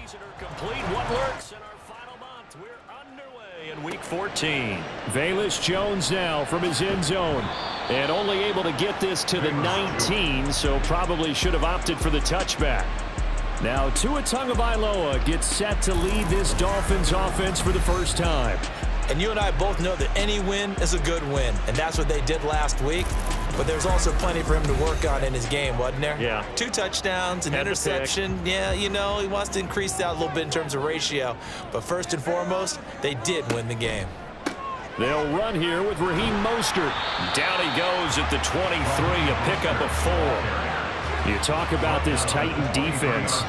season are complete. What lurks in our final month? We're underway in Week 14. Velus Jones now from his end zone. And only able to get this to the 19, so probably should have opted for the touchback. Now Tua Tagovailoa gets set to lead this Dolphins offense for the first time. And you and I both know that any win is a good win, and that's what they did last week. But there's also plenty for him to work on in his game, wasn't there? Yeah. 2 touchdowns, an interception. Yeah, you know, he wants to increase that a little bit in terms of ratio. But first and foremost, they did win the game. They'll run here with Raheem Mostert. Down he goes at the 23, a pickup of 4. You talk about this Titan defense.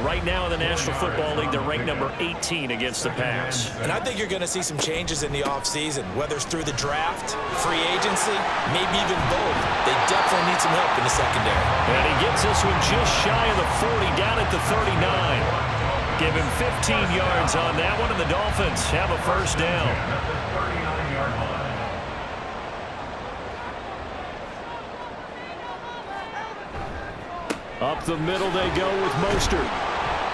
Right now in the National Football League, they're ranked number 18 against the pass. And I think you're going to see some changes in the offseason, whether it's through the draft, free agency, maybe even both. They definitely need some help in the secondary. And he gets this one just shy of the 40, down at the 39. Give him 15 yards on that one, and the Dolphins have a first down. Up the middle they go with Mostert.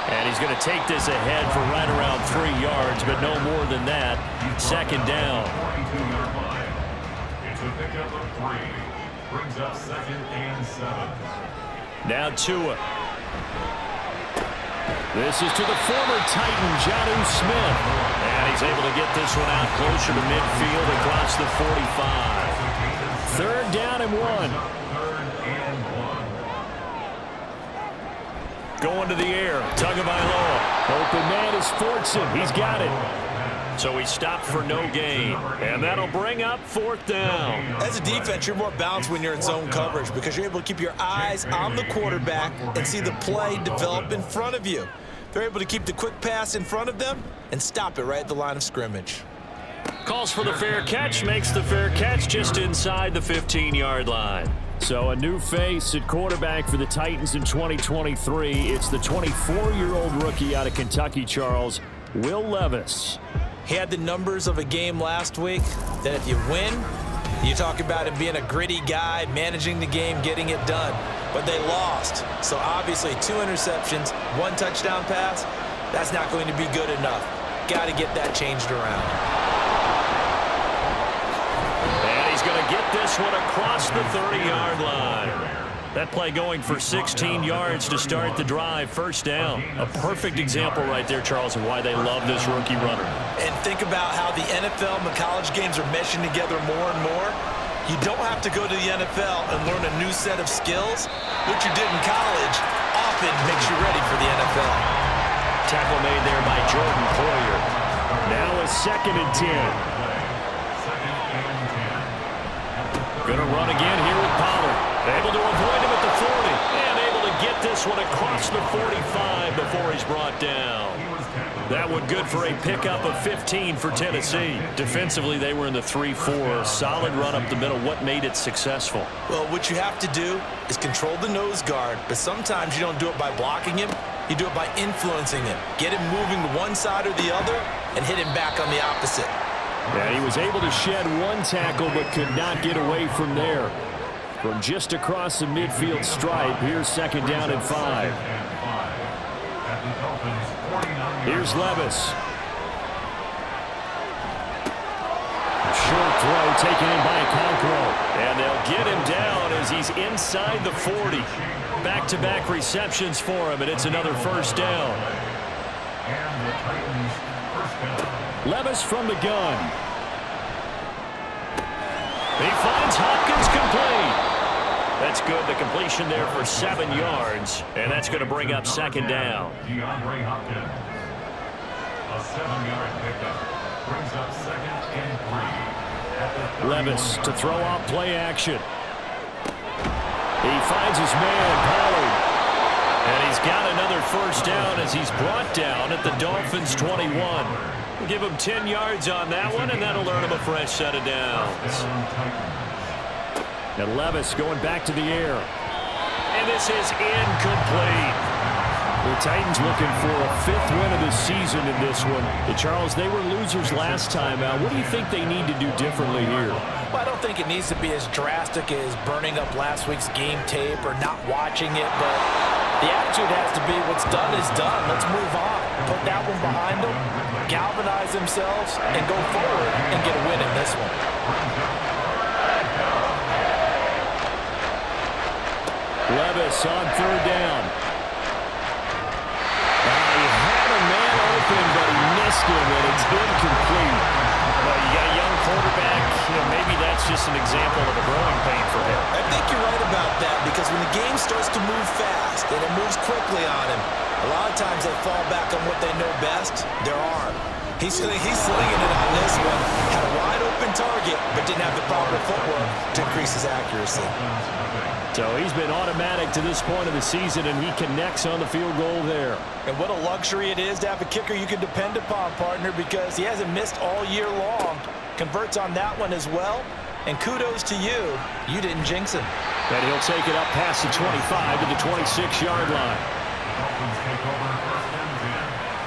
And he's going to take this ahead for right around 3 yards, but no more than that. Second down. It's a pickup of 3. Brings up 2nd and 7. Now Tua. This is to the former Titan, Jonnu Smith. And he's able to get this one out closer to midfield across the 45. 3rd down and 1. Going to the air. Tagovailoa. Open man is Fortson. He's got it. So he stopped for no gain. And that'll bring up 4th down. As a defense, you're more balanced when you're in zone coverage because you're able to keep your eyes on the quarterback and see the play develop in front of you. They're able to keep the quick pass in front of them and stop it right at the line of scrimmage. Calls for the fair catch. Makes the fair catch just inside the 15-yard line. So a new face at quarterback for the Titans in 2023. It's the 24-year-old rookie out of Kentucky, Charles, Will Levis. He had the numbers of a game last week that if you win, you talk about him being a gritty guy, managing the game, getting it done. But they lost. So obviously 2 interceptions, 1 touchdown pass, that's not going to be good enough. Got to get that changed around. Going to get this one across the 30-yard line. That play going for 16 yards to start the drive. First down. A perfect example right there, Charles, of why they love this rookie runner. And think about how the NFL and the college games are meshing together more and more. You don't have to go to the NFL and learn a new set of skills. What you did in college often makes you ready for the NFL. Tackle made there by Jordan Poyer. Now a 2nd and 10. Going to run again here with Pollard. Able to avoid him at the 40. And able to get this one across the 45 before he's brought down. That one good for a pickup of 15 for Tennessee. Defensively, they were in the 3-4. Solid run up the middle. What made it successful? Well, what you have to do is control the nose guard. But sometimes you don't do it by blocking him. You do it by influencing him. Get him moving to one side or the other and hit him back on the opposite. Yeah, he was able to shed 1 tackle but could not get away from there. From just across the midfield stripe, here's 2nd down and 5. Here's Levis. Short throw taken in by Okonkwo. And they'll get him down as he's inside the 40. Back-to-back receptions for him, and it's another first down. Levis from the gun. He finds Hopkins complete. That's good. The completion there for 7 yards. And that's going to bring up 2nd down. DeAndre Hopkins. A 7-yard pickup. Brings up 2nd and 3. Levis to throw out play action. He finds his man, Pollard. And he's got another first down as he's brought down at the Dolphins' 21. We'll give him 10 yards on that one, and that'll earn him a fresh set of downs. And Levis going back to the air. And this is incomplete. The Titans looking for a 5th win of the season in this one. Charles, they were losers last time out. What do you think they need to do differently here? Well, I don't think it needs to be as drastic as burning up last week's game tape or not watching it, but the attitude has to be what's done is done. Let's move on. put that one behind them, galvanize themselves, and go forward and get a win in this one. Levis on third down. He had a man open, but he missed him, and it's incomplete. Well, you got a young quarterback. Maybe that's just an example of a growing pain for him. I think you're right about that, because when the game starts to move fast and it moves quickly on him, a lot of times they fall back on what they know best, their arm. He's slinging it on this one. Had a wide open target, but didn't have the proper footwork to increase his accuracy. So he's been automatic to this point of the season, and he connects on the field goal there. And what a luxury it is to have a kicker you can depend upon, partner, because he hasn't missed all year long. Converts on that one as well. And kudos to you. You didn't jinx him. And he'll take it up past the 25 to the 26-yard line.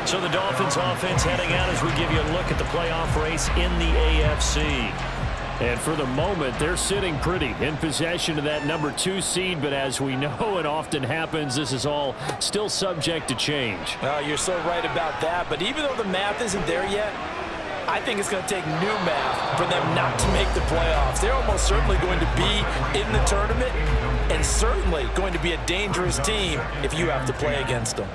So the Dolphins offense heading out as we give you a look at the playoff race in the AFC. And for the moment, they're sitting pretty in possession of that number 2 seed. But as we know, it often happens, this is all still subject to change. Well, you're so right about that. But even though the math isn't there yet, I think it's going to take new math for them not to make the playoffs. They're almost certainly going to be in the tournament and certainly going to be a dangerous team if you have to play against them.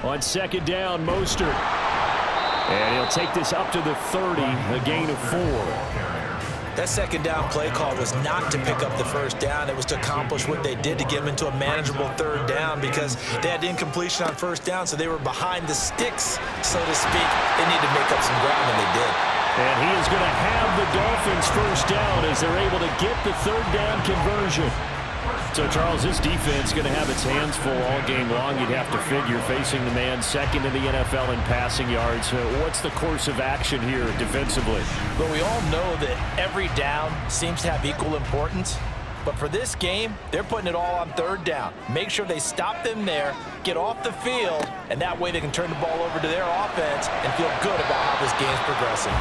On second down, Mostert. And he'll take this up to the 30, a gain of 4. That second down play call was not to pick up the first down. It was to accomplish what they did to get them into a manageable third down, because they had incompletion on first down, so they were behind the sticks, so to speak. They need to make up some ground, and they did. And he is going to have the Dolphins first down as they're able to get the third down conversion. So, Charles, this defense is going to have its hands full all game long. You'd have to figure, facing the man second in the NFL in passing yards. What's the course of action here defensively? But we all know that every down seems to have equal importance. But for this game, they're putting it all on third down. Make sure they stop them there, get off the field, and that way they can turn the ball over to their offense and feel good about how this game's progressing.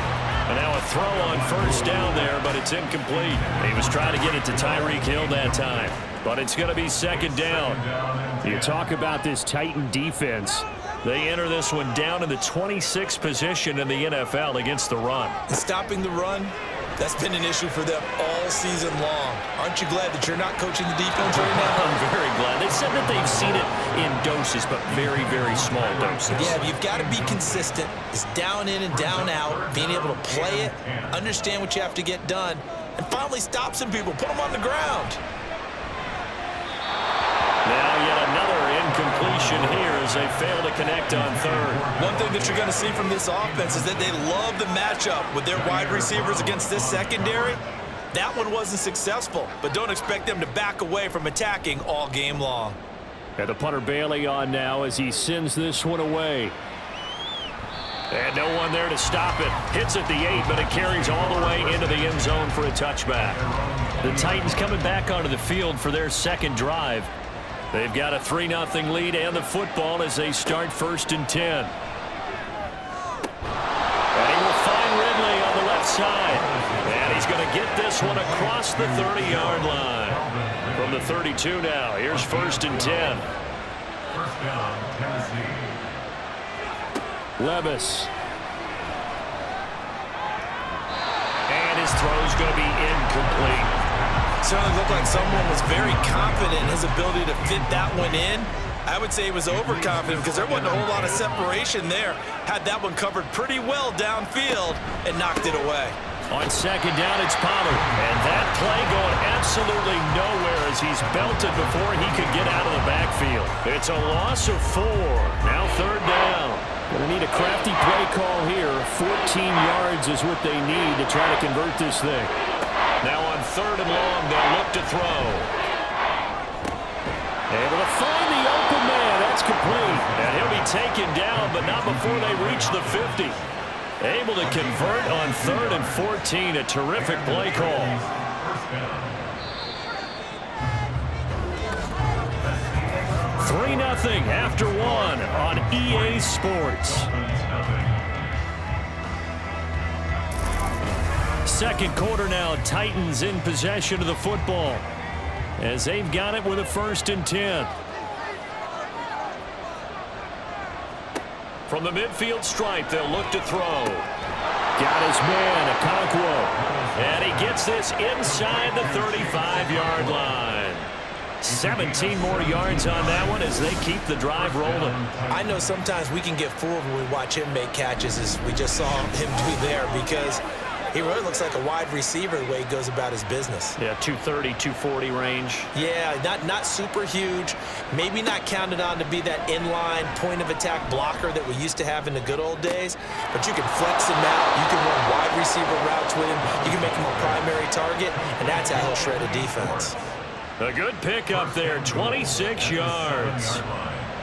And now a throw on first down there, but it's incomplete. He was trying to get it to Tyreek Hill that time. But it's going to be second down. You talk about this Titan defense. They enter this one down in the 26th position in the NFL against the run. And stopping the run, that's been an issue for them all season long. Aren't you glad that you're not coaching the defense right now? I'm very glad. They said that they've seen it in doses, but very, very small doses. Yeah, you've got to be consistent. It's down in and down out, being able to play it, understand what you have to get done, and finally stop some people, put them on the ground. Now yet another incompletion here as they fail to connect on third. One thing that you're going to see from this offense is that they love the matchup with their wide receivers against this secondary. That one wasn't successful, but don't expect them to back away from attacking all game long. And the punter Bailey on now as he sends this one away. And no one there to stop it. Hits at the 8, but it carries all the way into the end zone for a touchback. The Titans coming back onto the field for their second drive. They've got a 3-0 lead and the football as they start 1st and 10. And he will find Ridley on the left side. And he's going to get this one across the 30-yard line. From the 32 now, here's 1st and 10. First down, Tennessee. Levis. And his throw's going to be incomplete. Certainly looked like someone was very confident in his ability to fit that one in. I would say he was overconfident because there wasn't a whole lot of separation there. Had that one covered pretty well downfield and knocked it away. On second down, it's Pollard. And that play going absolutely nowhere as he's belted before he could get out of the backfield. It's a loss of 4. Now 3rd down. Going to need a crafty play call here. 14 yards is what they need to try to convert this thing. Now on 3rd and long, they'll look to throw. Able to find the open man. That's complete. And he'll be taken down, but not before they reach the 50. Able to convert on 3rd and 14. A terrific play call. 3-0 after 1 on EA Sports. Second quarter now, Titans in possession of the football. as they've got it with a 1st and 10. From the midfield stripe, they'll look to throw. Got his man, Okonkwo. And he gets this inside the 35-yard line. 17 more yards on that one as they keep the drive rolling. I know sometimes we can get fooled when we watch him make catches, as we just saw him do there, because he really looks like a wide receiver the way he goes about his business. Yeah, 230, 240 range. Yeah, not super huge. Maybe not counted on to be that inline point-of-attack blocker that we used to have in the good old days, but you can flex him out. You can run wide receiver routes with him. You can make him a primary target, and that's how he'll shred a defense. A good pick up there, 26 yards.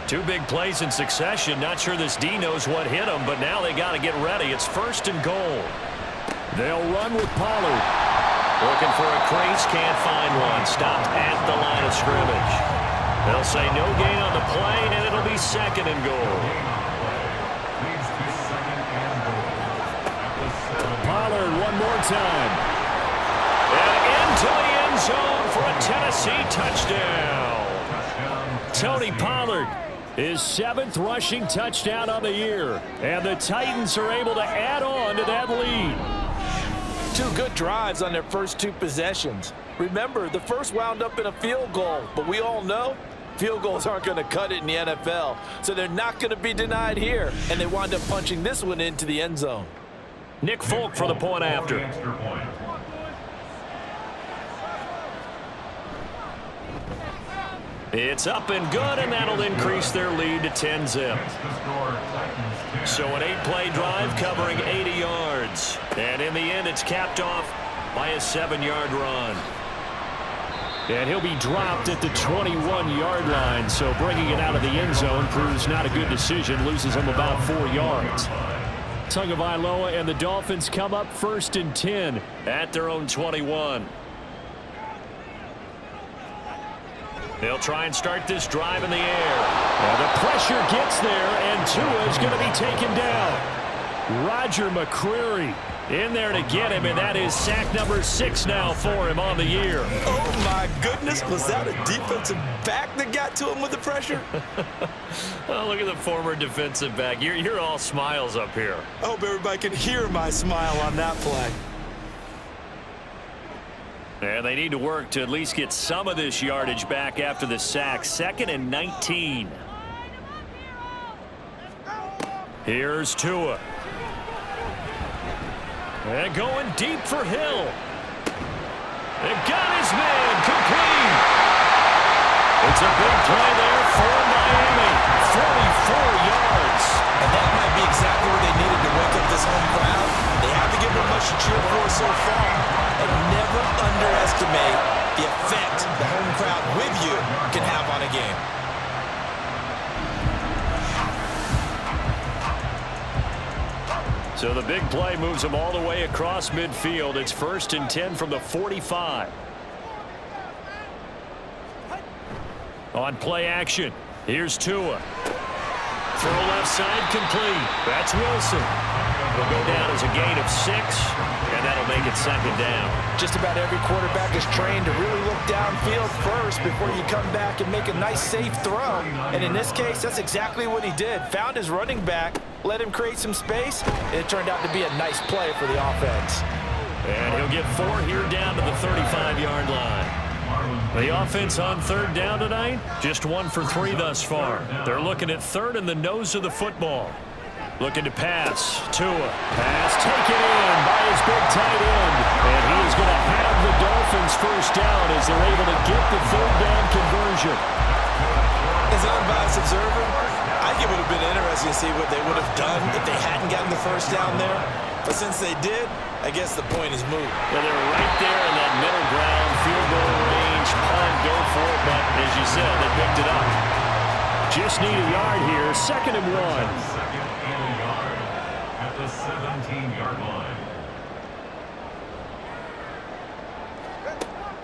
2 big plays in succession. Not sure this D knows what hit him, but now they got to get ready. It's 1st and goal. They'll run with Pollard. Looking for a crease, can't find one. Stopped at the line of scrimmage. They'll say no gain on the play, and it'll be 2nd and goal. Pollard one more time. And into the end zone for a Tennessee touchdown. Tony Pollard, his 7th rushing touchdown on the year. And the Titans are able to add on to that lead. 2 good drives on their first 2 possessions. Remember, the first wound up in a field goal, but we all know field goals aren't going to cut it in the NFL, so they're not going to be denied here, and they wind up punching this one into the end zone. Nick Folk for the point after. It's up and good, and that'll increase their lead to 10-zip. So an 8-play drive covering 80 yards. And in the end, it's capped off by a 7-yard run. And he'll be dropped at the 21-yard line, so bringing it out of the end zone proves not a good decision, loses him about 4 yards. Tagovailoa and the Dolphins come up 1st and 10 at their own 21. They'll try and start this drive in the air. Now the pressure gets there, and Tua is going to be taken down. Roger McCreary in there to get him, and that is sack number 6 now for him on the year. Oh, my goodness. Was that a defensive back that got to him with the pressure? Oh, look at the former defensive back. You're all smiles up here. I hope everybody can hear my smile on that play. And they need to work to at least get some of this yardage back after the sack. 2nd and 19. Here's Tua. And going deep for Hill. They've got his man complete. It's a big play there for Miami. 44 yards. And that might be exactly what they needed to wake up this home crowd. They have to give them much to cheer for so far. And never underestimate the effect the home crowd with you can have on a game. So the big play moves them all the way across midfield. It's 1st and 10 from the 45. On play action, here's Tua. Throw left side complete. That's Wilson. It'll go down as a gain of 6, and that'll make it 2nd down. Just about every quarterback is trained to really look downfield first before you come back and make a nice, safe throw. And in this case, that's exactly what he did. Found his running back, let him create some space, and it turned out to be a nice play for the offense. And he'll get 4 here down to the 35-yard line. The offense on 3rd down tonight, just 1 for 3 thus far. They're looking at 3rd in the nose of the football. Looking to pass. Tua. Pass taken in by his big tight end. And he is going to have the Dolphins 1st down as they're able to get the 3rd down conversion. As an unbiased observer, I think it would have been interesting to see what they would have done if they hadn't gotten the 1st down there. But since they did, I guess the point is moot. Yeah, they were right there in that middle ground, field goal range, punt, go for it. But as you said, they picked it up. Just need a yard here, 2nd and 1. At the 17-yard line.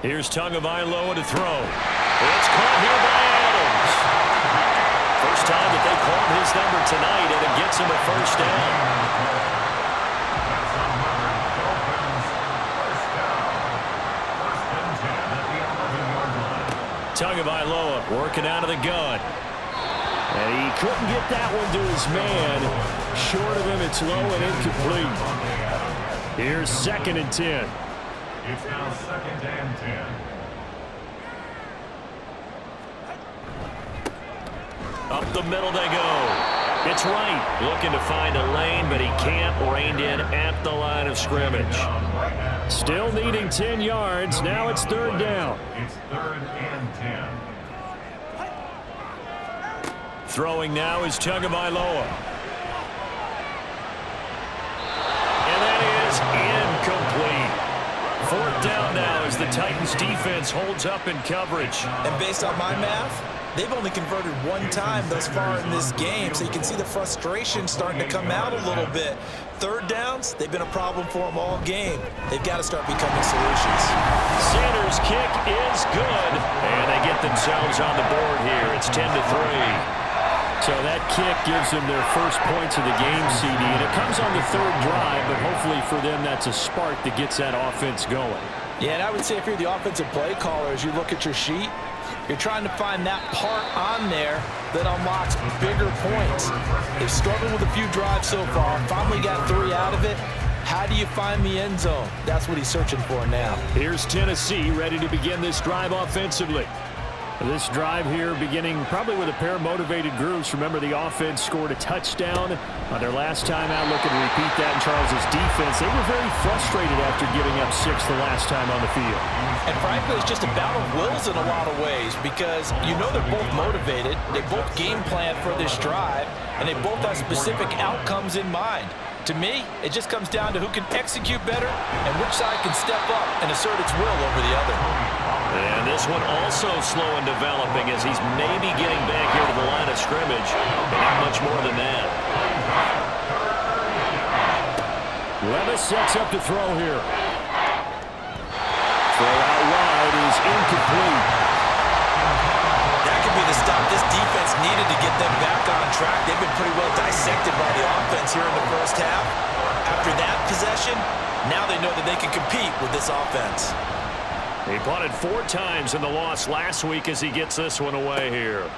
Here's Tagovailoa to throw. It's caught here by Adams. First time that they called his number tonight, and it gets him a 1st down. Working out of the gun. And he couldn't get that one to his man. Short of him, it's low and incomplete. Here's 2nd and 10. It's now 2nd and 10. Up the middle they go. It's right. Looking to find a lane, but he can't. Reined in at the line of scrimmage. Still needing 10 yards. Now it's 3rd down. It's 3rd and 10. Throwing now is Tagovailoa. And that is incomplete. 4th down now as the Titans defense holds up in coverage. And based on my math, they've only converted 1 time thus far in this game, so you can see the frustration starting to come out a little bit. 3rd downs, they've been a problem for them all game. They've got to start becoming solutions. Sanders' kick is good, and they get themselves on the board here. It's 10-3. So that kick gives them their first points of the game, CD, and it comes on the 3rd drive, but hopefully for them that's a spark that gets that offense going. Yeah, and I would say if you're the offensive play caller, as you look at your sheet, you're trying to find that part on there that unlocks bigger points. They've struggled with a few drives so far, finally got 3 out of it. How do you find the end zone? That's what he's searching for now. Here's Tennessee ready to begin this drive offensively. This drive here beginning probably with a pair of motivated groups. Remember, the offense scored a touchdown on their last time out. Looking to repeat that in Charles's defense. They were very frustrated after giving up 6 the last time on the field. And frankly, it's just a battle of wills in a lot of ways because you know they're both motivated. They both game plan for this drive, and they both have specific outcomes in mind. To me, it just comes down to who can execute better and which side can step up and assert its will over the other. And this one also slow in developing as he's maybe getting back here to the line of scrimmage, but not much more than that. Levis sets up to throw here. Throw out wide is incomplete. That could be the stop this defense needed to get them back on track. They've been pretty well dissected by the offense here in the first half. After that possession, now they know that they can compete with this offense. He punted 4 times in the loss last week as he gets this one away here.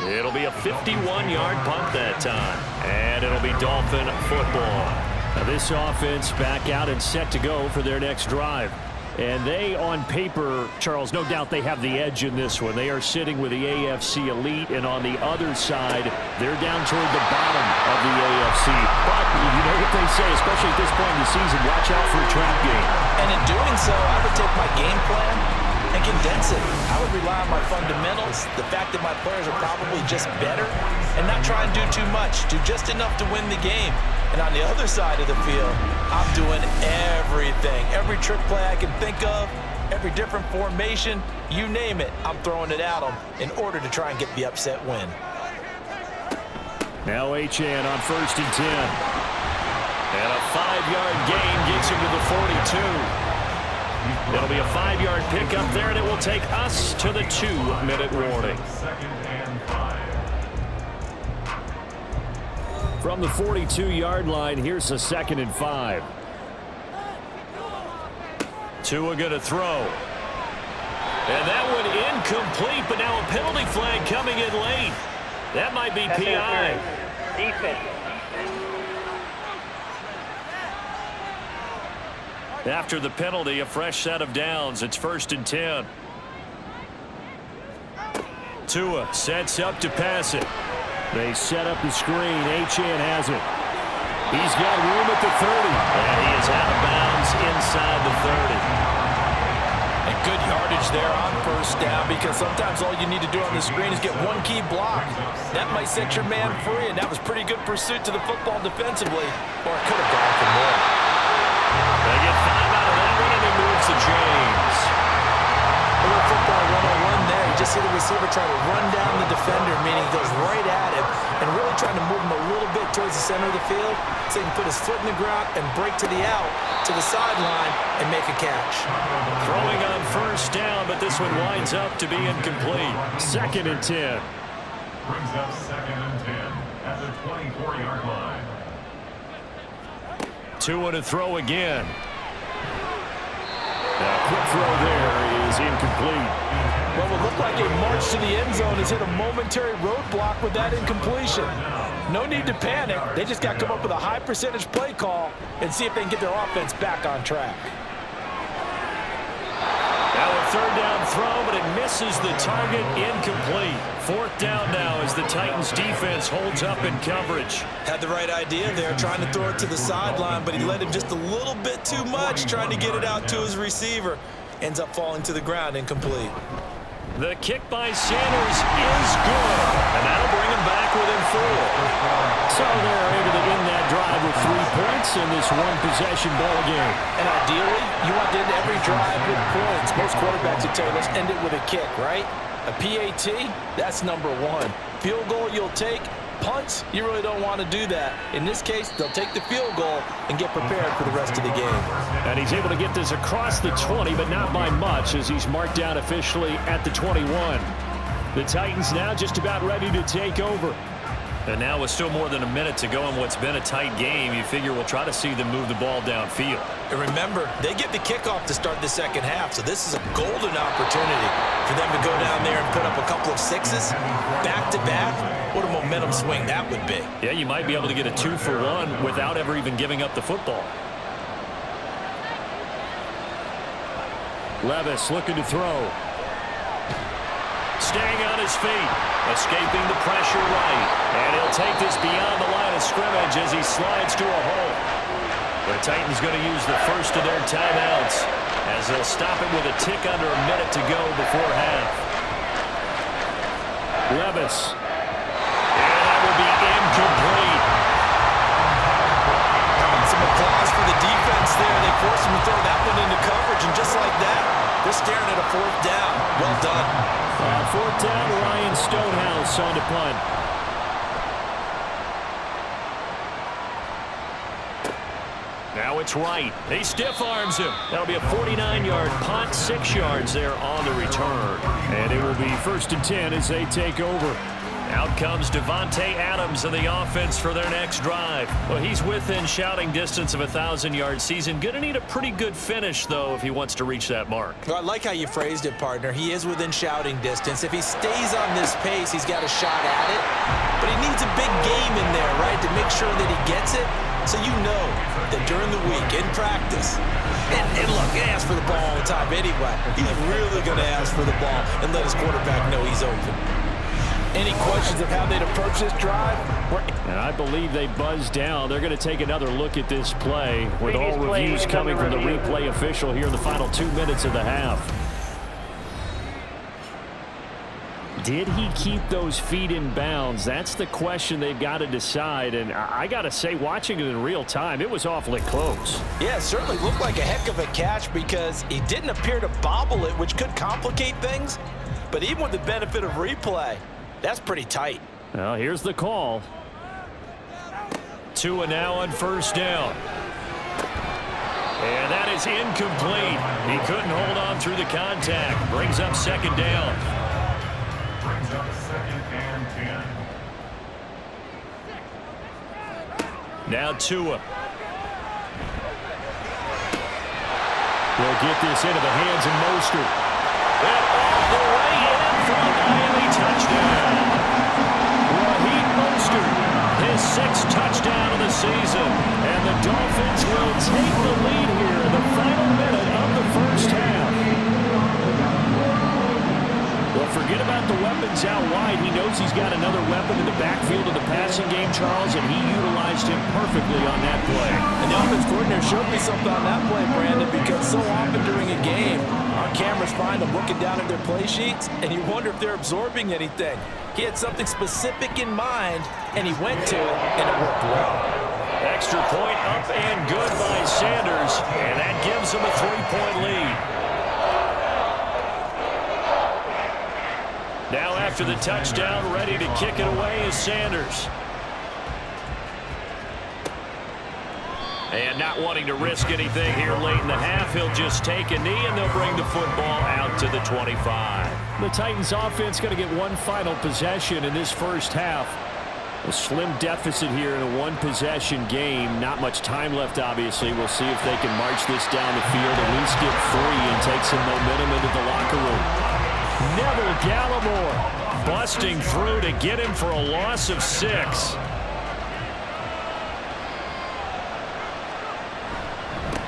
It'll be a 51-yard punt that time, and it'll be Dolphin football. Now this offense back out and set to go for their next drive. And they, on paper, Charles, no doubt they have the edge in this one. They are sitting with the AFC elite, and on the other side, they're down toward the bottom of the AFC. But you know what they say, especially at this point in the season, watch out for a trap game. And in doing so, I would take my game plan and condense it. I would rely on my fundamentals, the fact that my players are probably just better, and not try and do too much, do just enough to win the game. And on the other side of the field, I'm doing everything. Every trick play I can think of, every different formation, you name it, I'm throwing it at them in order to try and get the upset win. Now Achane on 1st and 10. And a 5-yard gain gets him to the 42. It'll be a 5-yard pickup there, and it will take us to the 2-minute warning. 2nd and 5. From the 42-yard line, here's a 2nd and 5. Tua going to throw. And that one incomplete, but now a penalty flag coming in late. That might be PI. Defense. After the penalty, a fresh set of downs. It's 1st and 10. Tua sets up to pass it. They set up the screen. Achane has it. He's got room at the 30. And he is out of bounds inside the 30. And good yardage there on 1st down because sometimes all you need to do on the screen is get one key block. That might set your man free, and that was pretty good pursuit to the football defensively, or it could have gone for more. They get 5 out of that one, and he moves to James. A little football 101 there. You just see the receiver try to run down the defender, meaning he goes right at him, and really trying to move him a little bit towards the center of the field so he can put his foot in the ground and break to the out, to the sideline, and make a catch. Throwing on 1st down, but this one winds up to be incomplete. 2nd and 10. Brings up 2nd and 10 at the 24-yard line. Tua to throw again. A quick throw there is incomplete. What would look like a march to the end zone has hit a momentary roadblock with that incompletion. No need to panic. They just got to come up with a high percentage play call and see if they can get their offense back on track. Now a third down throw, but it misses the target, incomplete. Fourth down now as the Titans defense holds up in coverage. Had the right idea there, trying to throw it to the sideline, but he let him just a little bit too much, trying to get it out to his receiver. Ends up falling to the ground, incomplete. The kick by Sanders is good, and that'll bring him back within 4. So they're able to end that drive with 3 points in this one-possession ball game. And ideally, you want to end every drive with points. Most quarterbacks would tell you, let's end it with a kick, right? A PAT, that's number 1. Field goal you'll take. Punts, you really don't want to do that. In this case, they'll take the field goal and get prepared for the rest of the game. And he's able to get this across the 20, but not by much, as he's marked down officially at the 21. The Titans now just about ready to take over. And now with still more than a minute to go in what's been a tight game, you figure we'll try to see them move the ball downfield. And remember, they get the kickoff to start the second half, so this is a golden opportunity for them to go down there and put up a couple of 6s back-to-back. What a momentum swing that would be. Yeah, you might be able to get a 2-for-1 without ever even giving up the football. Levis looking to throw. Staying on his feet, escaping the pressure right. And he'll take this beyond the line of scrimmage as he slides to a hole. The Titans going to use the first of their timeouts as they'll stop it with a tick under a minute to go before half. Levis. And that will be incomplete. Some applause for the defense there. They forced him to throw that one into coverage, and just like that, they're staring at a 4th down. Well done. 4th down, Ryan Stonehouse on to punt. Now it's right. He stiff arms him. That'll be a 49-yard punt, 6 yards there on the return. And it will be 1st and 10 as they take over. Out comes Devontae Adams in the offense for their next drive. Well, he's within shouting distance of a 1,000-yard season. Going to need a pretty good finish, though, if he wants to reach that mark. Well, I like how you phrased it, partner. He is within shouting distance. If he stays on this pace, he's got a shot at it. But he needs a big game in there, right, to make sure that he gets it. So you know that during the week, in practice, and look, he asks for the ball all the time anyway. He's really going to ask for the ball and let his quarterback know he's open. Any questions of how they'd approach this drive? And I believe they buzzed down. They're going to take another look at this play with all reviews coming from the replay official here in the final 2 minutes of the half. Did he keep those feet in bounds? That's the question they've got to decide. And I got to say, watching it in real time, it was awfully close. Yeah, it certainly looked like a heck of a catch because he didn't appear to bobble it, which could complicate things. But even with the benefit of replay, that's pretty tight. Well, here's the call. Tua now on 1st down. And that is incomplete. He couldn't hold on through the contact. Brings up 2nd down. Brings up 2nd and 10. Now Tua. Will get this into the hands of Mostert. And all the way in for a Miami touchdown. Raheem Mostert, his 6th touchdown of the season. And the Dolphins will take the lead here in the final minute of the 1st half. Well, forget about the weapons out wide. He knows he's got another weapon in the backfield of the passing game, Charles, and he utilized him perfectly on that play. And the offense coordinator showed me something on that play, Brandon, because so often during a game, our cameras find them looking down at their play sheets, and you wonder if they're absorbing anything. He had something specific in mind, and he went to it, and it worked well. Extra point up and good by Sanders, and that gives him a 3-point lead. Now after the touchdown, ready to kick it away is Sanders. And not wanting to risk anything here late in the half, he'll just take a knee and they'll bring the football out to the 25. The Titans offense going to get one final possession in this 1st half. A slim deficit here in a 1-possession game. Not much time left, obviously. We'll see if they can march this down the field, at least get 3 and take some momentum into the locker room. Neville Gallimore busting through to get him for a loss of 6.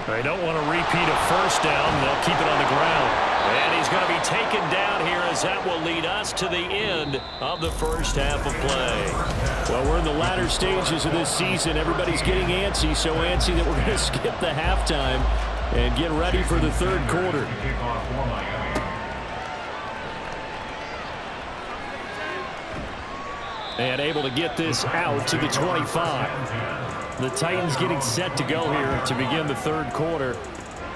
They don't want to repeat a first down. They'll keep it on the ground. And he's going to be taken down here as that will lead us to the end of the first half of play. Well, we're in the latter stages of this season. Everybody's getting antsy, so antsy that we're going to skip the halftime and get ready for the third quarter. And able to get this out to the 25. The Titans getting set to go here to begin the third quarter.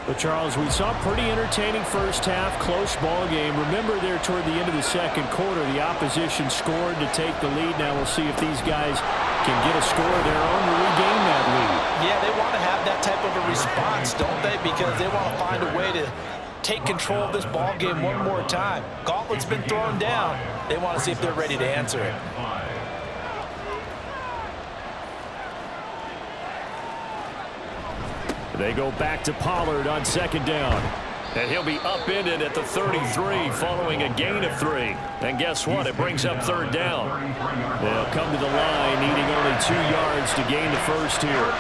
But, Charles, we saw a pretty entertaining first half, close ball game. Remember there toward the end of the second quarter, the opposition scored to take the lead. Now we'll see if these guys can get a score of their own to regain that lead. Yeah, they want to have that type of a response, don't they? Because they want to find a way to take control of this ball game one more time. Gauntlet's been thrown down. They want to see if they're ready to answer it. They go back to Pollard on second down. And he'll be upended at the 33 following a gain of 3. And guess what? It brings up third down. They'll come to the line needing only 2 yards to gain the first here.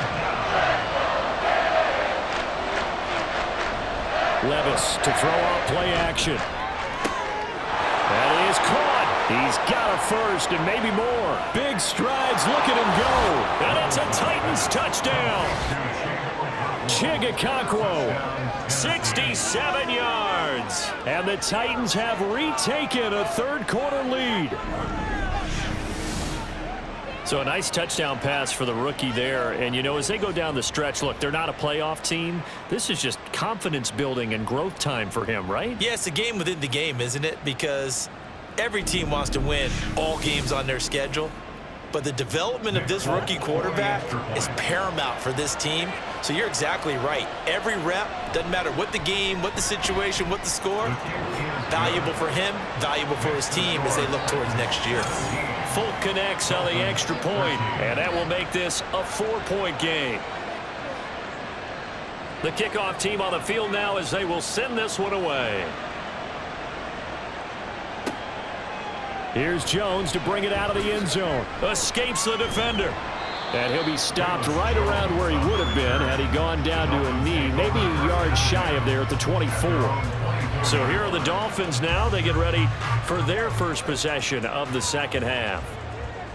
Levis to throw out play action. That is caught. He's got a first and maybe more. Big strides. Look at him go. And it's a Titans touchdown. Chigakonkwo, 67 yards. And the Titans have retaken a third quarter lead. So a nice touchdown pass for the rookie there. And, you know, as they go down the stretch, look, they're not a playoff team. This is just confidence building and growth time for him, right? Yeah, it's a game within the game, isn't it? Because every team wants to win all games on their schedule. But the development of this rookie quarterback is paramount for this team. So you're exactly right. Every rep, doesn't matter what the game, what the situation, what the score, valuable for him, valuable for his team as they look towards next year. Folk connects on the extra point, and that will make this a 4-point game. The kickoff team on the field now as they will send this one away. Here's Jones to bring it out of the end zone. Escapes the defender. And he'll be stopped right around where he would have been had he gone down to a knee, maybe a yard shy of there at the 24. So here are the Dolphins now. They get ready for their first possession of the second half.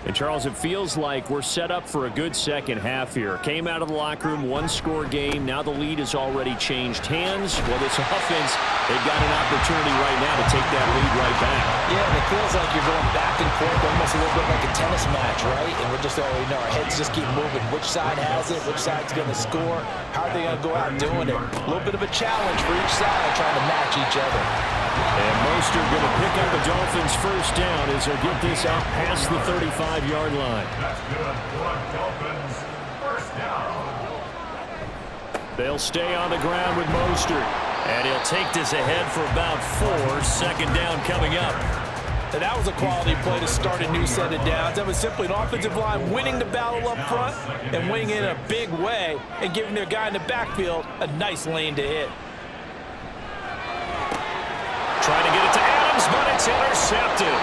And, Charles, it feels like we're set up for a good second half here. Came out of the locker room, one-score game. Now the lead has already changed hands. Well, this offense, they've got an opportunity right now to take that lead right back. Yeah, and it feels like you're going back and forth, almost a little bit like a tennis match, right? And we're just already know our heads just keep moving. Which side has it? Which side's going to score? How are they going to go out doing it? A little bit of a challenge for each side trying to match each other. And Mostert going to pick up the Dolphins' first down as they'll get this out past the 35-yard line. That's good for Dolphins. First down. They'll stay on the ground with Mostert. And he'll take this ahead for about 4. Second down coming up. And that was a quality play to start a new set of downs. That was simply an offensive line winning the battle up front and winning in a big way and giving their guy in the backfield a nice lane to hit. Trying to get it to Adams, but it's intercepted.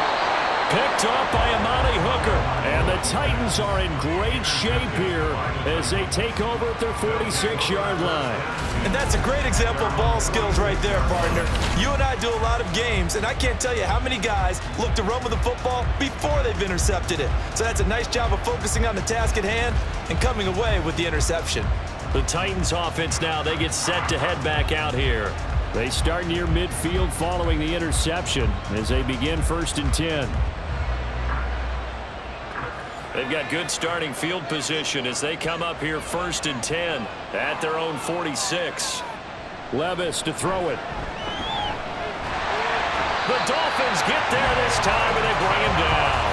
Picked off by Amani Hooker. And the Titans are in great shape here as they take over at their 46-yard line. And that's a great example of ball skills right there, partner. You and I do a lot of games, and I can't tell you how many guys look to run with the football before they've intercepted it. So that's a nice job of focusing on the task at hand and coming away with the interception. The Titans offense now, they get set to head back out here. They start near midfield following the interception as they begin 1st and 10. They've got good starting field position as they come up here 1st and 10 at their own 46. Levis to throw it. The Dolphins get there this time and they bring him down.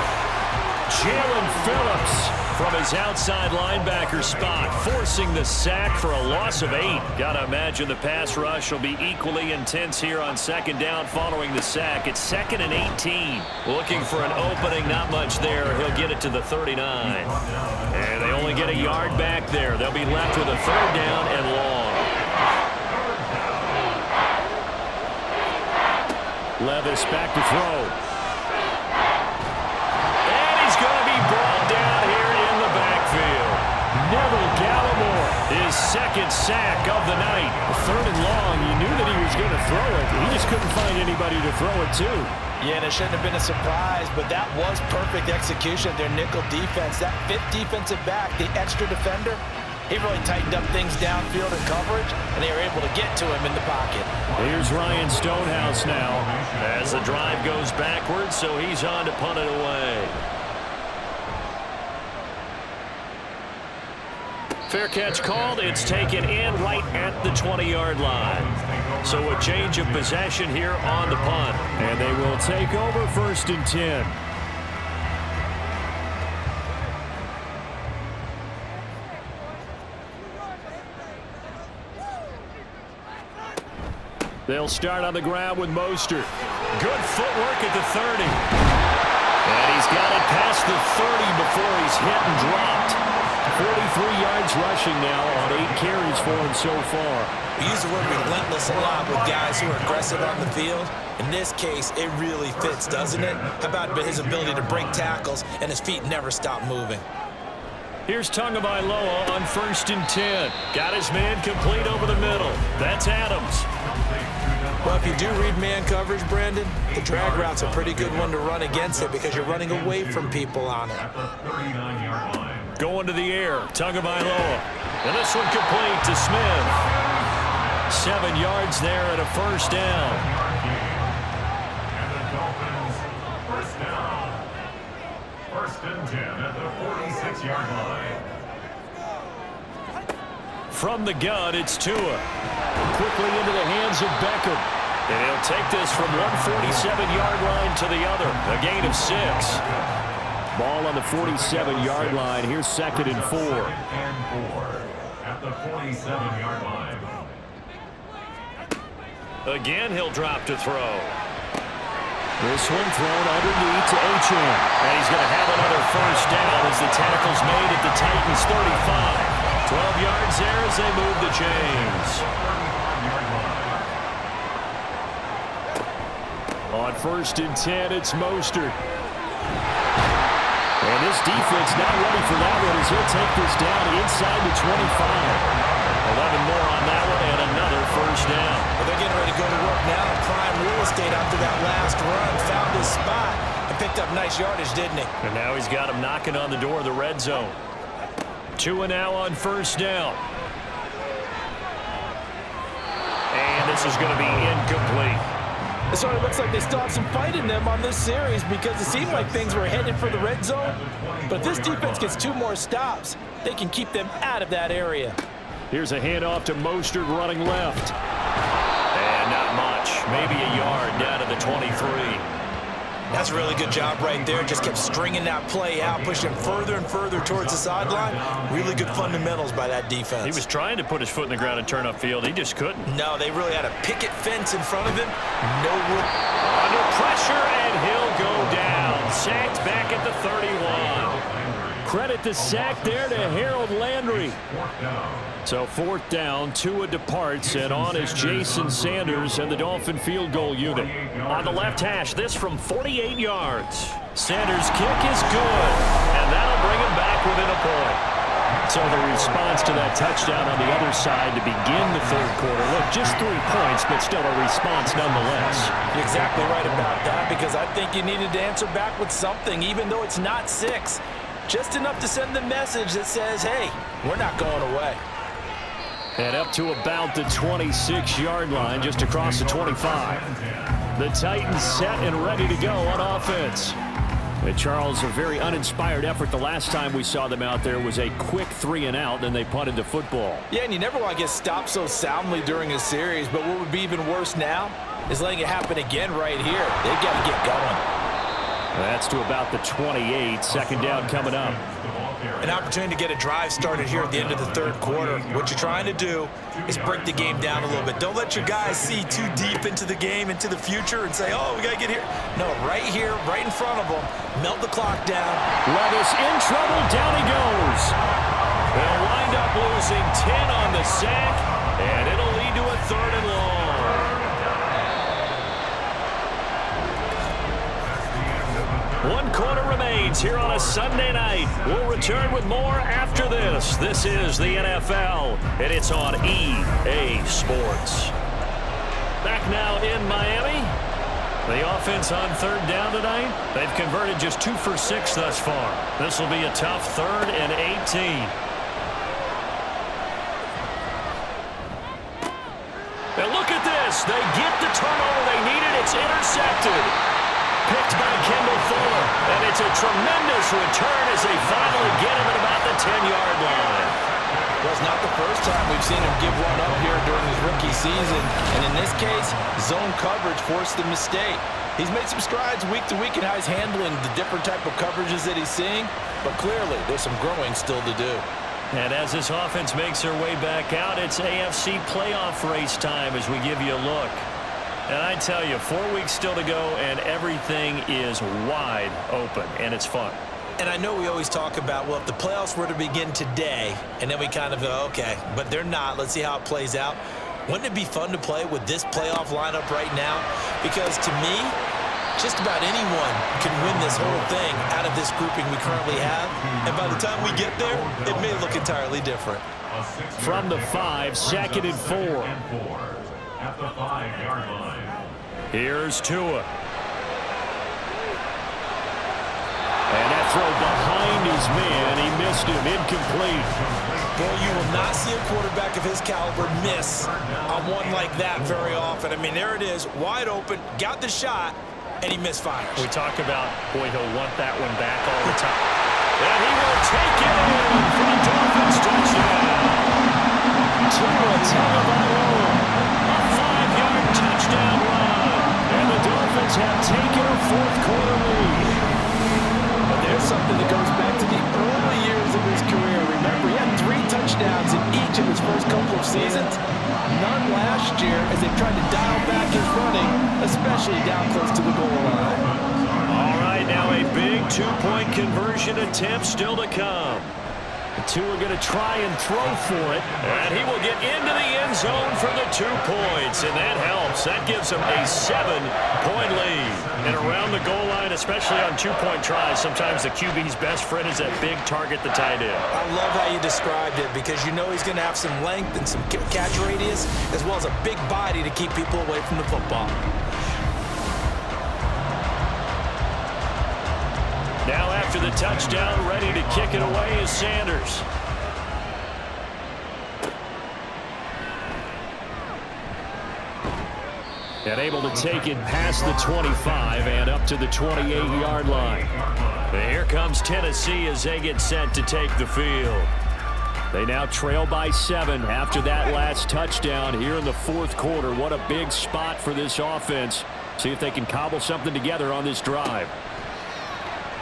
Jalen Phillips from his outside linebacker spot, forcing the sack for a loss of 8. Gotta imagine the pass rush will be equally intense here on second down following the sack. It's 2nd and 18. Looking for an opening, not much there. He'll get it to the 39. And they only get a yard back there. They'll be left with a 3rd down and long. Levis back to throw. And he's going to be brought down here in the backfield. Neville Gallimore, his second sack of the night. 3rd and long, you knew that he was going to throw it. He just couldn't find anybody to throw it to. Yeah, and it shouldn't have been a surprise, but that was perfect execution of their nickel defense. That 5th defensive back, the extra defender, he really tightened up things downfield in coverage, and they were able to get to him in the pocket. Here's Ryan Stonehouse now as the drive goes backwards, so he's on to punt it away. Fair catch called. It's taken in right at the 20-yard line. So a change of possession here on the punt. And they will take over 1st and 10. They'll start on the ground with Mostert. Good footwork at the 30. And he's got it past the 30 before he's hit and dropped. 43 yards rushing now on 8 carries for him so far. We use the word relentless a lot with guys who are aggressive on the field. In this case, it really fits, doesn't it? How about his ability to break tackles and his feet never stop moving? Here's Tagovailoa on 1st and 10. Got his man complete over the middle. That's Adams. Well, if you do read man coverage, Brandon, the drag route's a pretty good one to run against it because you're running away from people on it. Going to the air, Tagovailoa. And this one complete to Smith. 7 yards there and a 1st down. And the Dolphins, 1st down. 1st and 10 at the 46-yard line. From the gun, it's Tua. Quickly into the hands of Beckham. And he'll take this from 147-yard line to the other. A gain of 6. Ball on the 47-yard line. Here's 2nd and 4. 2nd and 4 at the 47-yard line. Again, he'll drop to throw. This one thrown underneath to Achane. And he's going to have another 1st down as the tackle's made at the Titans' 35. 12 yards there as they move the chains. On 1st and 10, it's Mostert. And this defense not ready for that one as he'll take this down inside the 25. 11 more on that one and another 1st down. Well, they're getting ready to go to work now in prime real estate after that last run. Found his spot and picked up nice yardage, didn't he? And now he's got him knocking on the door of the red zone. Tua now on 1st down. And this is going to be incomplete. It sort of looks like they still have some fight in them on this series because it seemed like things were headed for the red zone. But if this defense gets 2 more stops, they can keep them out of that area. Here's a handoff to Mostert running left. And not much. Maybe a yard down to the 23. That's a really good job right there. Just kept stringing that play out, pushing further and further towards the sideline. Really good fundamentals by that defense. He was trying to put his foot in the ground and turn upfield. He just couldn't. No, they really had a picket fence in front of him. No room. Under pressure, and he'll go down. Sacked back at the 31. Credit the sack there to Harold Landry. So 4th down, Tua departs, and on is Jason Sanders and the Dolphin field goal unit. On the left hash, this from 48 yards. Sanders' kick is good, and that'll bring him back within a point. So the response to that touchdown on the other side to begin the 3rd quarter. Look, just 3 points, but still a response nonetheless. You're exactly right about that because I think you needed to answer back with something, even though it's not 6. Just enough to send the message that says, hey, we're not going away. And up to about the 26-yard line, just across the 25. The Titans set and ready to go on offense. And Charles, a very uninspired effort. The last time we saw them out there was a quick 3-and-out, then they punted the football. Yeah, and you never want to get stopped so soundly during a series, but what would be even worse now is letting it happen again right here. They've got to get going. That's to about the 28. 2nd down coming up. An opportunity to get a drive started here at the end of the 3rd quarter. What you're trying to do is break the game down a little bit. Don't let your guys see too deep into the game, into the future, and say, oh, we got to get here. No, right here, right in front of them, melt the clock down. Levis in trouble. Down he goes. They'll wind up losing 10 on the sack, and it'll lead to a 3rd and long. One quarter remains here on a Sunday night. We'll return with more after this. This is the NFL, and it's on EA Sports. Back now in Miami. The offense on third down tonight. They've converted just 2 for 6 thus far. This will be a tough 3rd and 18. Now look at this. They get the turnover they needed. It's intercepted. Picked by Kendall Fuller. And it's a tremendous return as they finally get him at about the 10-yard line. Well, it's not the first time we've seen him give one up here during his rookie season. And in this case, zone coverage forced the mistake. He's made some strides week to week in how he's handling the different type of coverages that he's seeing. But clearly, there's some growing still to do. And as this offense makes their way back out, it's AFC playoff race time as we give you a look. And I tell you, 4 weeks still to go, and everything is wide open, and it's fun. And I know we always talk about, well, if the playoffs were to begin today, and then we kind of go, okay, but they're not. Let's see how it plays out. Wouldn't it be fun to play with this playoff lineup right now? Because to me, just about anyone can win this whole thing out of this grouping we currently have. And by the time we get there, it may look entirely different. From the 5, 2nd and 4. At the 5-yard line. Here's Tua. And that throw behind his man. He missed him. Incomplete. Boy, you will not see a quarterback of his caliber miss on one like that very often. I mean, there it is, wide open, got the shot, and he misfires. We talk about, boy, he'll want that one back all the time. And he will take it in for the Dolphins touchdown. Tua Tagovailoa, a 5-yard touchdown run. And the Dolphins have taken a 4th quarter lead. But there's something that goes back to the early years of his career. Remember, he had 3 touchdowns in each of his first couple of seasons. None last year as they tried to dial back his running, especially down close to the goal line. All right, now a big 2-point conversion attempt still to come. The two are going to try and throw for it, and he will get into the end zone for the 2 points, and that helps. That gives him a 7-point lead. And around the goal line, especially on 2-point tries, sometimes the QB's best friend is that big target, the tight end. I love how you described it because you know he's going to have some length and some catch radius as well as a big body to keep people away from the football. Now after the touchdown, ready to kick it away is Sanders. And able to take it past the 25 and up to the 28-yard line. And here comes Tennessee as they get set to take the field. They now trail by 7 after that last touchdown here in the 4th quarter. What a big spot for this offense. See if they can cobble something together on this drive.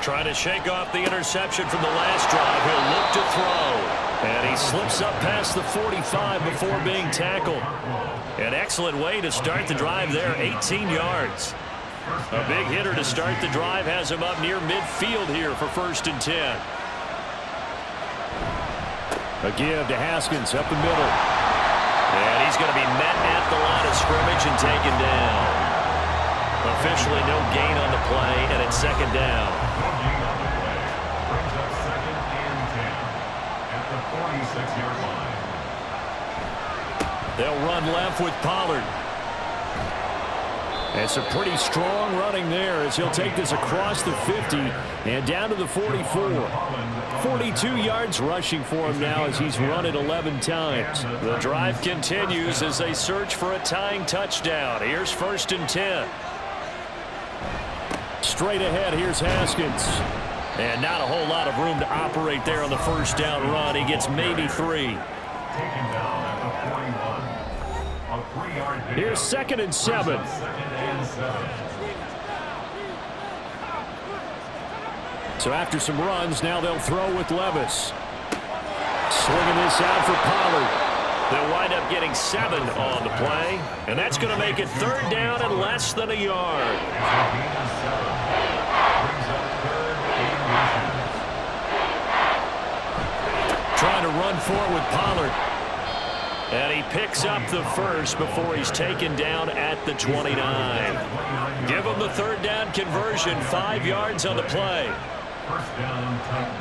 Trying to shake off the interception from the last drive. He'll look to throw. And he slips up past the 45 before being tackled. An excellent way to start the drive there, 18 yards. A big hitter to start the drive has him up near midfield here for 1st and 10. A give to Haskins up the middle. And he's going to be met at the line of scrimmage and taken down. Officially no gain on the play, and it's 2nd down. Brings up 2nd and 10 at the 46-yard line. They'll run left with Pollard. And some pretty strong running there as he'll take this across the 50 and down to the 44. 42 yards rushing for him now as he's run it 11 times. The drive continues as they search for a tying touchdown. Here's 1st and 10. Straight ahead, here's Haskins. And not a whole lot of room to operate there on the 1st down run. He gets maybe 3. Taken down at the 41. A 3-yard gain. Here's 2nd and 7. 2nd and 7. So after some runs, now they'll throw with Levis. Swinging this out for Pollard. They'll wind up getting 7 on the play. And that's going to make it 3rd down and less than a yard. Trying to run forward with Pollard. And he picks up the first before he's taken down at the 29. Give him the third down conversion, 5 yards on the play. First down, Titans.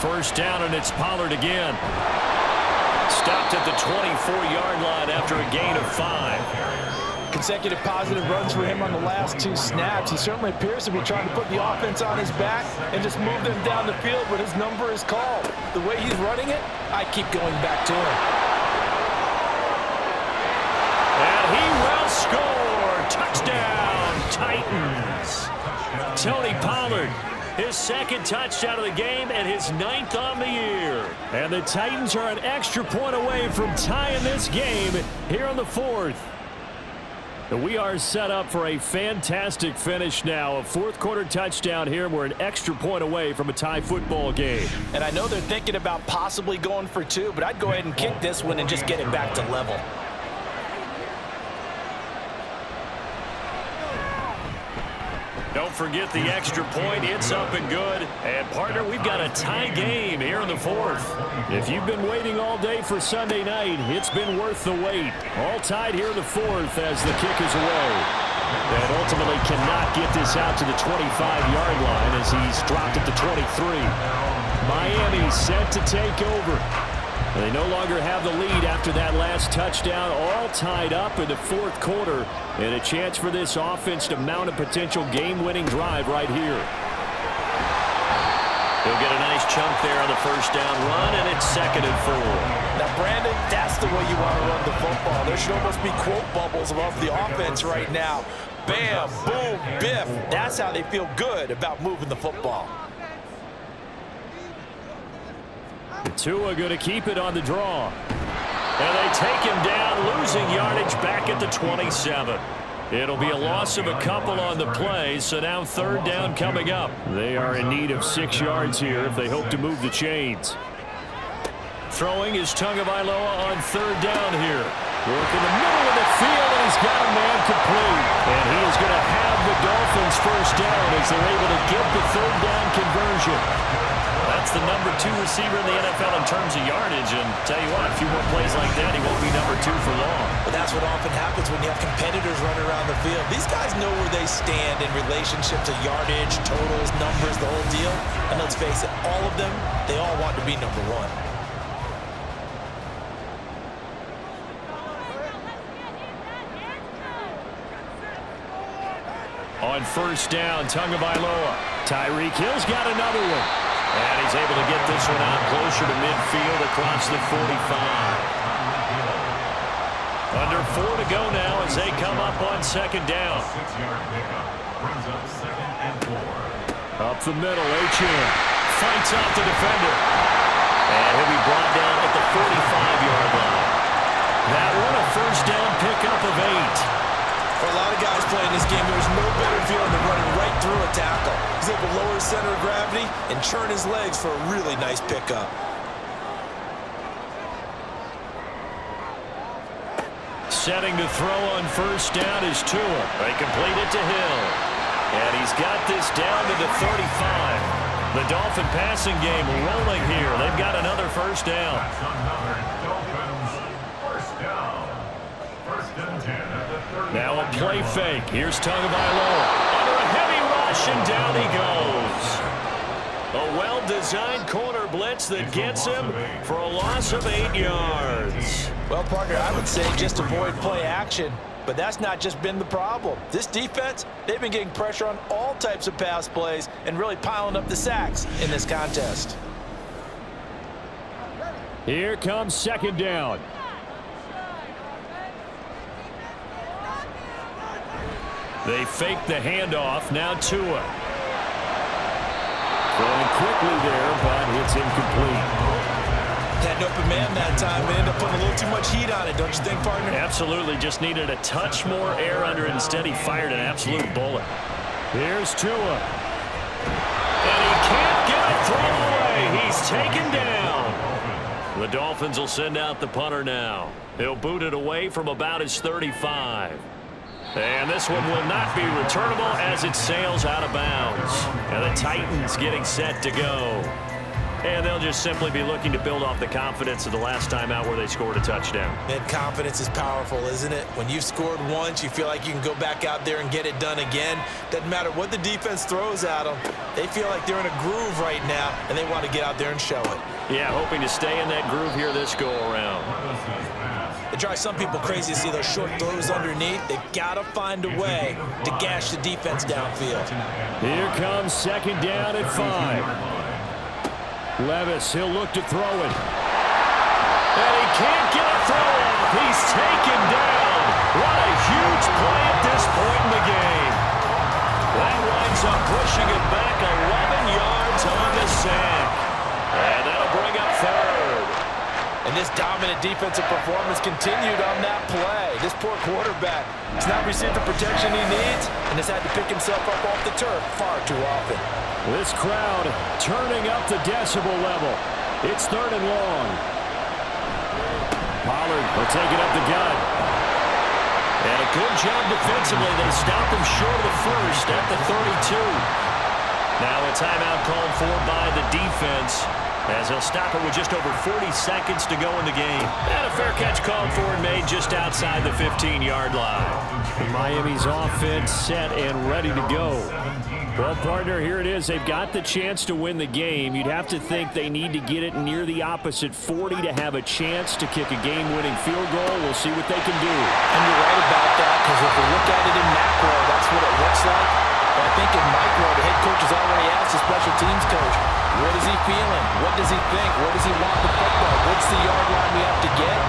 First down, and it's Pollard again. Stopped at the 24-yard line after a gain of 5. Consecutive positive runs for him on the last 2 snaps. He certainly appears to be trying to put the offense on his back and just move them down the field when his number is called. The way he's running it, I keep going back to him. And he will score. Touchdown, Titans. Tony Pollard, his second touchdown of the game and his 9th on the year. And the Titans are an extra point away from tying this game here on the 4th. We are set up for a fantastic finish now. A fourth-quarter touchdown here. We're an extra point away from a tie football game. And I know they're thinking about possibly going for 2, but I'd go ahead and kick this one and just get it back to level. Don't forget the extra point. It's up and good. And, partner, we've got a tie game here in the 4th. If you've been waiting all day for Sunday night, it's been worth the wait. All tied here in the 4th as the kick is away. And ultimately cannot get this out to the 25-yard line as he's dropped at the 23. Miami set to take over. They no longer have the lead after that last touchdown, all tied up in the 4th quarter, and a chance for this offense to mount a potential game-winning drive right here. He'll get a nice chunk there on the first down run, and it's 2nd and 4. Now, Brandon, that's the way you want to run the football. There should almost be quote bubbles above the offense right now. Bam, boom, biff. That's how they feel good about moving the football. Tua going to keep it on the draw. And they take him down, losing yardage back at the 27. It'll be a loss of a couple on the play, so now 3rd down coming up. They are in need of 6 yards here if they hope to move the chains. Throwing is Tagovailoa on 3rd down here. Working the middle of the field, and he's got a man complete. And he is going to have the Dolphins first down as they're able to get the 3rd down conversion. That's the number 2 receiver in the NFL in terms of yardage. And tell you what, a few more plays like that, he won't be number 2 for long. But that's what often happens when you have competitors running around the field. These guys know where they stand in relationship to yardage, totals, numbers, the whole deal. And let's face it, all of them, they all want to be number 1. On first down, Tagovailoa. Tyreek Hill's got another one. And he's able to get this one out closer to midfield across the 45. Under 4 to go now as they come up on 2nd down. 6-yard pickup brings up 2nd and 4. Up the middle, Achane fights off the defender. And he'll be brought down at the 45-yard line. That one a first down pickup of 8. For a lot of guys playing this game, there's no better feeling than running right through a tackle. He's able to lower his center of gravity and churn his legs for a really nice pickup. Setting to throw on first down is Tua. They complete it to Hill. And he's got this down to the 35. The Dolphin passing game rolling here. They've got another first down. That's another Dolphins first down. 1st and 10 at the 30. Now a play fake. Here's Tagovailoa. Under a heavy rush, and down he goes. A well-designed corner blitz that gets him for a loss of 8 yards. Well, partner, I would say just avoid play action. But that's not just been the problem. This defense, they've been getting pressure on all types of pass plays and really piling up the sacks in this contest. Here comes 2nd down. They fake the handoff. Now Tua. Throwing quickly there, but it's incomplete. Had an open man that time and ended up putting a little too much heat on it, don't you think, partner? Absolutely. Just needed a touch more air under it. Instead, he fired an absolute bullet. Here's Tua. And he can't get a throw away. He's taken down. The Dolphins will send out the punter now. He'll boot it away from about his 35. And this one will not be returnable as it sails out of bounds. And the Titans getting set to go. And they'll just simply be looking to build off the confidence of the last time out where they scored a touchdown. And confidence is powerful, isn't it? When you've scored once, you feel like you can go back out there and get it done again. Doesn't matter what the defense throws at them. They feel like they're in a groove right now, and they want to get out there and show it. Yeah, hoping to stay in that groove here this go-around. It drives some people crazy to see those short throws underneath. They've got to find a way to gash the defense downfield. Here comes second down at 5. Levis, he'll look to throw it. And he can't get a throw off. He's taken down. What a huge play at this point in the game. That winds up pushing it back 11 yards on the sack. And that'll bring up third. And this dominant defensive performance continued on that play. This poor quarterback has not received the protection he needs and has had to pick himself up off the turf far too often. This crowd turning up the decibel level. It's third and long. Pollard will take it up the gut. And a good job defensively. They stopped him short of the first at the 32. Now a timeout called for by the defense, as he'll stop it with just over 40 seconds to go in the game. And a fair catch called for and made just outside the 15-yard line. Miami's offense set and ready to go. Well, partner, here it is. They've got the chance to win the game. You'd have to think they need to get it near the opposite 40 to have a chance to kick a game-winning field goal. We'll see what they can do. And you're right about that, because if we look at it in macro, that's what it looks like. But I think in micro, the head coach has already asked the special teams coach, what is he feeling? What does he think? Where does he want the football? What's the yard line we have to get?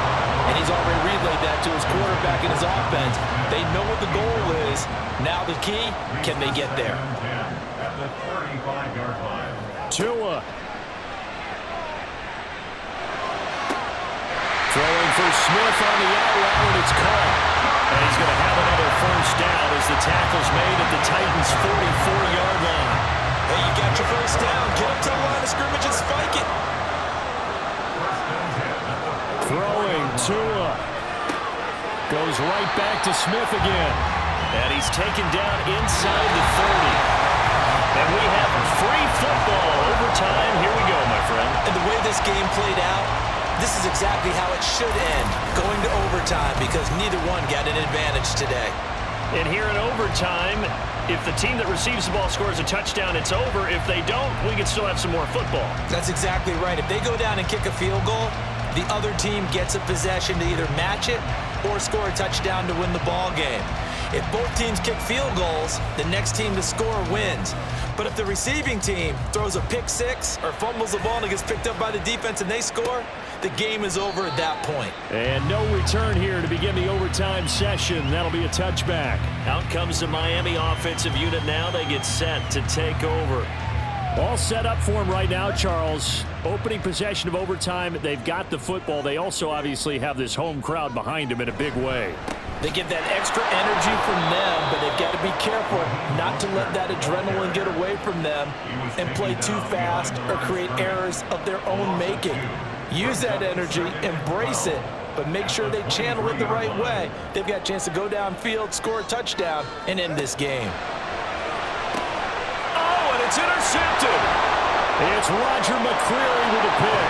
And he's already relayed that to his quarterback and his offense. They know what the goal is. Now the key, can they get there? At the 35-yard line. Tua. Throwing for Smith on the out route, and it's caught. And he's going to have another first down as the tackle's made at the Titans' 44-yard line. Hey, you got your first down. Get up to the line of scrimmage and spike it. Throwing, Tua. Goes right back to Smith again. And he's taken down inside the 30. And we have free football overtime. Here we go, my friend. And the way this game played out, this is exactly how it should end, going to overtime, because neither one got an advantage today. And here in overtime, if the team that receives the ball scores a touchdown, it's over. If they don't, we can still have some more football. That's exactly right. If they go down and kick a field goal, the other team gets a possession to either match it or score a touchdown to win the ball game. If both teams kick field goals, the next team to score wins. But if the receiving team throws a pick six or fumbles the ball and it gets picked up by the defense and they score, the game is over at that point. And no return here to begin the overtime session. That'll be a touchback. Out comes the Miami offensive unit now. They get set to take over. All set up for him right now, Charles. Opening possession of overtime. They've got the football. They also obviously have this home crowd behind them in a big way. They get that extra energy from them, but they've got to be careful not to let that adrenaline get away from them and play too fast or create errors of their own making. Use that energy, embrace it, but make sure they channel it the right way. They've got a chance to go downfield, score a touchdown, and end this game. Oh, and it's intercepted. It's Roger McCreary with a pick.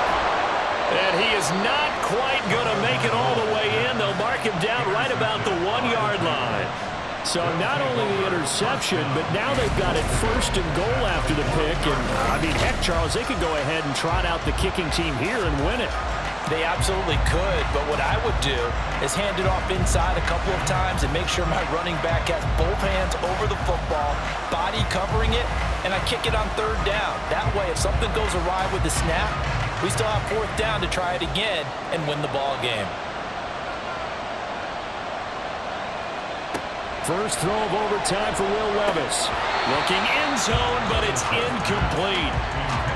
And he is not quite going to make it all the way in. They'll mark him down right about the 1-yard line. So not only the interception, but now they've got it first and goal after the pick. And, I mean, heck, Charles, they could go ahead and trot out the kicking team here and win it. They absolutely could, but what I would do is hand it off inside a couple of times and make sure my running back has both hands over the football, body covering it, and I kick it on third down. That way, if something goes awry with the snap, we still have fourth down to try it again and win the ball game. First throw of overtime for Will Levis. Looking end zone, but it's incomplete.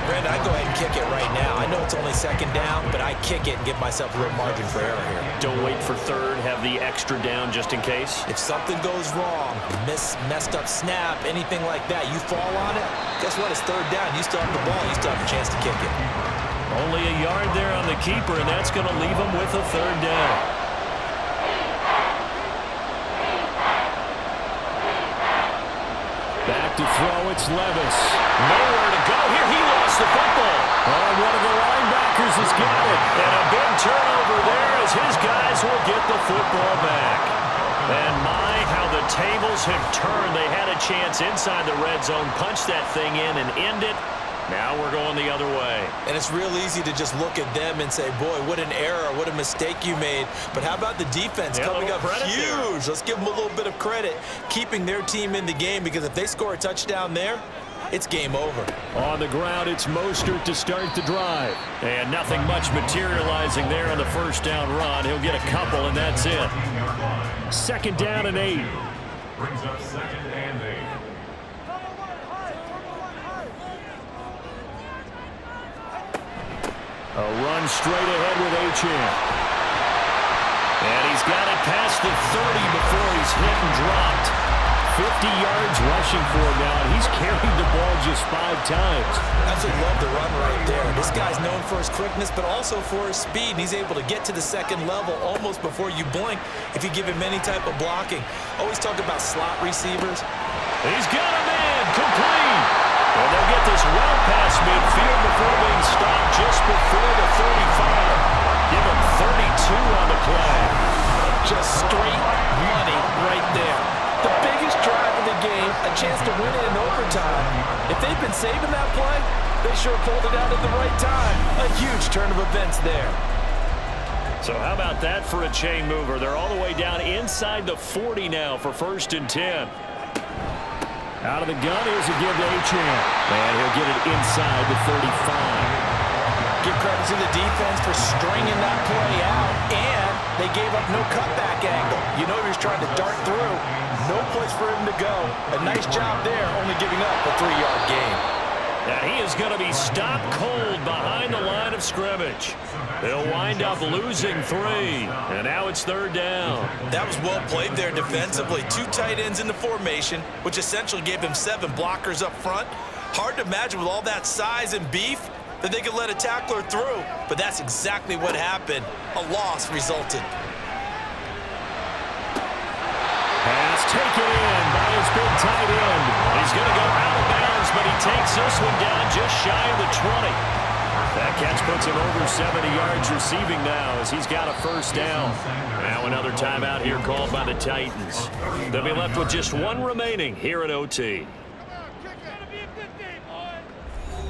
Brandon, I'd go ahead and kick it right now. I know it's only second down, but I kick it and give myself a little margin for error here. Don't wait for third. Have the extra down just in case. If something goes wrong, messed up snap, anything like that, you fall on it, guess what? It's third down. You still have the ball. You still have a chance to kick it. Only a yard there on the keeper, and that's going to leave him with a third down. Back to throw, it's Levis. Nowhere to go here. He lost the football. Oh, one of the linebackers has got it. And a big turnover there as his guys will get the football back. And my, how the tables have turned. They had a chance inside the red zone, punch that thing in and end it. Now we're going the other way. And it's real easy to just look at them and say, boy, what an error, what a mistake you made. But how about the defense coming up huge? Let's give them a little bit of credit, keeping their team in the game, because if they score a touchdown there, it's game over. On the ground, it's Mostert to start the drive. And nothing much materializing there on the first down run. He'll get a couple, and that's it. 2nd down and 8. Brings up 2nd and 8. A run straight ahead with Achane. And he's got it past the 30 before he's hit and dropped. 50 yards rushing for him now, and he's carried the ball just 5 times. Absolutely love the run right there. This guy's known for his quickness, but also for his speed. And he's able to get to the second level almost before you blink if you give him any type of blocking. Always talk about slot receivers. He's got a man, complete. And they'll get this well past midfield before being stopped just before the 35. Give him 32 on the play. Just straight money right there. The biggest drive of the game, a chance to win it in overtime. If they've been saving that play, they sure pulled it out at the right time. A huge turn of events there. So how about that for a chain mover? They're all the way down inside the 40 now for 1st and 10. Out of the gun, here's a give to Achane. And he'll get it inside the 35. Give credit to the defense for stringing that play out, and they gave up no cutback angle. You know he was trying to dart through. No place for him to go. A nice job there, only giving up a 3-yard gain. And he is going to be stopped cold behind the line of scrimmage. They'll wind up losing 3, and now it's 3rd down. That was well played there defensively. 2 tight ends in the formation, which essentially gave him 7 blockers up front. Hard to imagine with all that size and beef that they could let a tackler through, but that's exactly what happened. A loss resulted. Pass taken in by his big tight end. He's going to go out of bounds, but he takes this one down just shy of the 20. That catch puts him over 70 yards receiving now as he's got a 1st down. Now another timeout here called by the Titans. They'll be left with just 1 remaining here at OT.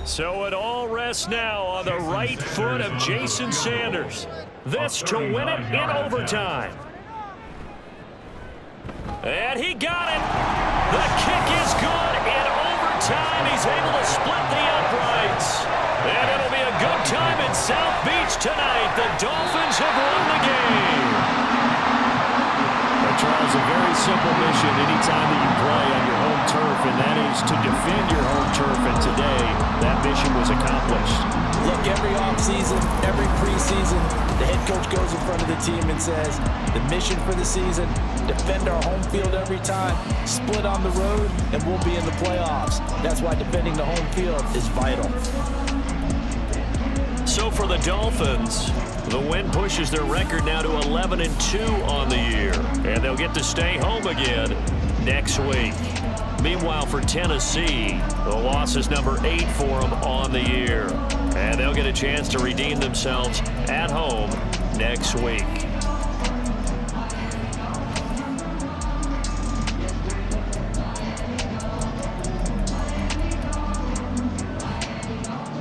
So it all rests now on the right foot of Jason Sanders. This to win it in overtime. And he got it. The kick is good in overtime. He's able to split the uprights. And it'll be a good time in South Beach tonight. The Dolphins have won the game. But Charles, a very simple mission anytime that you play on your home turf, and that is to defend your home turf. And today, that mission was accomplished. Look, every offseason, every preseason, the head coach goes in front of the team and says, the mission for the season, defend our home field every time, split on the road, and we'll be in the playoffs. That's why defending the home field is vital. So for the Dolphins, the win pushes their record now to 11-2 on the year, and they'll get to stay home again next week. Meanwhile, for Tennessee, the loss is number 8 for them on the year, and they'll get a chance to redeem themselves at home next week.